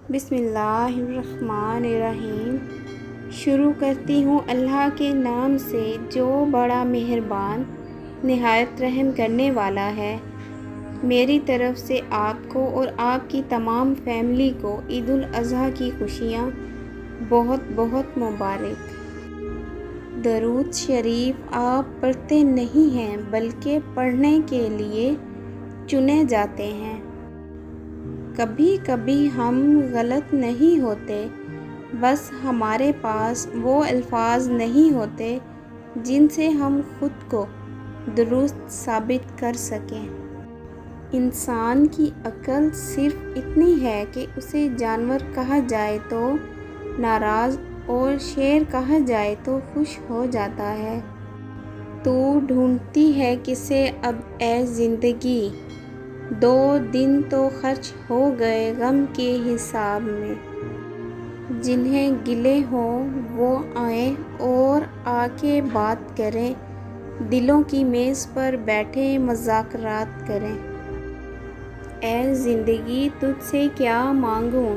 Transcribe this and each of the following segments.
بسم اللہ الرحمن الرحیم۔ شروع کرتی ہوں اللہ کے نام سے جو بڑا مہربان نہایت رحم کرنے والا ہے۔ میری طرف سے آپ کو اور آپ کی تمام فیملی کو عید الاضحیٰ کی خوشیاں بہت بہت مبارک۔ درود شریف آپ پڑھتے نہیں ہیں بلکہ پڑھنے کے لیے چنے جاتے ہیں۔ کبھی کبھی ہم غلط نہیں ہوتے، بس ہمارے پاس وہ الفاظ نہیں ہوتے جن سے ہم خود کو درست ثابت کر سکیں۔ انسان کی عقل صرف اتنی ہے کہ اسے جانور کہا جائے تو ناراض اور شیر کہا جائے تو خوش ہو جاتا ہے۔ تو ڈھونڈتی ہے کسے اب اے زندگی، 2 دن تو خرچ ہو گئے غم کے حساب میں۔ جنہیں گلے ہوں وہ آئیں اور آ کے بات کریں، دلوں کی میز پر بیٹھے مذاکرات کریں۔ اے زندگی تجھ سے کیا مانگوں،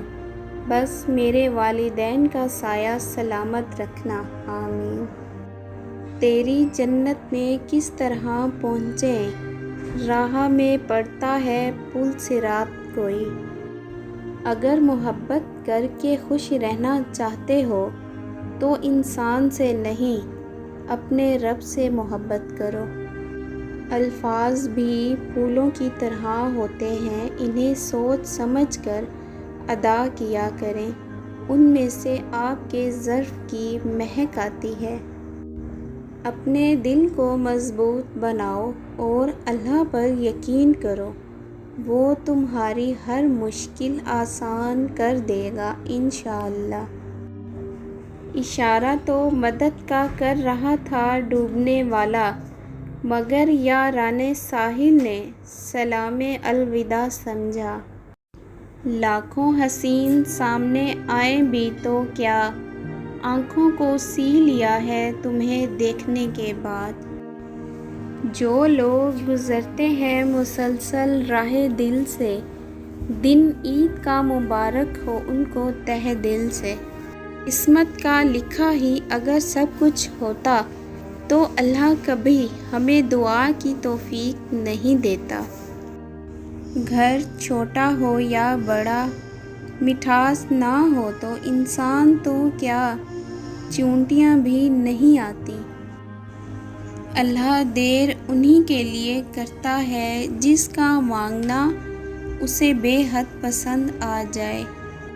بس میرے والدین کا سایہ سلامت رکھنا، آمین۔ تیری جنت میں کس طرح پہنچیں، راہ میں پڑتا ہے پل صراط کوئی۔ اگر محبت کر کے خوش رہنا چاہتے ہو تو انسان سے نہیں اپنے رب سے محبت کرو۔ الفاظ بھی پھولوں کی طرح ہوتے ہیں، انہیں سوچ سمجھ کر ادا کیا کریں، ان میں سے آپ کے ظرف کی مہک آتی ہے۔ اپنے دل کو مضبوط بناؤ اور اللہ پر یقین کرو، وہ تمہاری ہر مشکل آسان کر دے گا انشاءاللہ۔ اشارہ تو مدد کا کر رہا تھا ڈوبنے والا، مگر یاران ساحل نے سلام الوداع سمجھا۔ لاکھوں حسین سامنے آئیں بھی تو کیا، آنکھوں کو سی لیا ہے تمہیں دیکھنے کے بعد۔ جو لوگ گزرتے ہیں مسلسل راہ دل سے، دن عید کا مبارک ہو ان کو تہہ دل سے۔ قسمت کا لکھا ہی اگر سب کچھ ہوتا تو اللہ کبھی ہمیں دعا کی توفیق نہیں دیتا۔ گھر چھوٹا ہو یا بڑا، مٹھاس نہ ہو تو انسان تو کیا چیونٹیاں بھی نہیں آتی۔ اللہ دیر انہی کے لیے کرتا ہے جس کا مانگنا اسے بے حد پسند آ جائے۔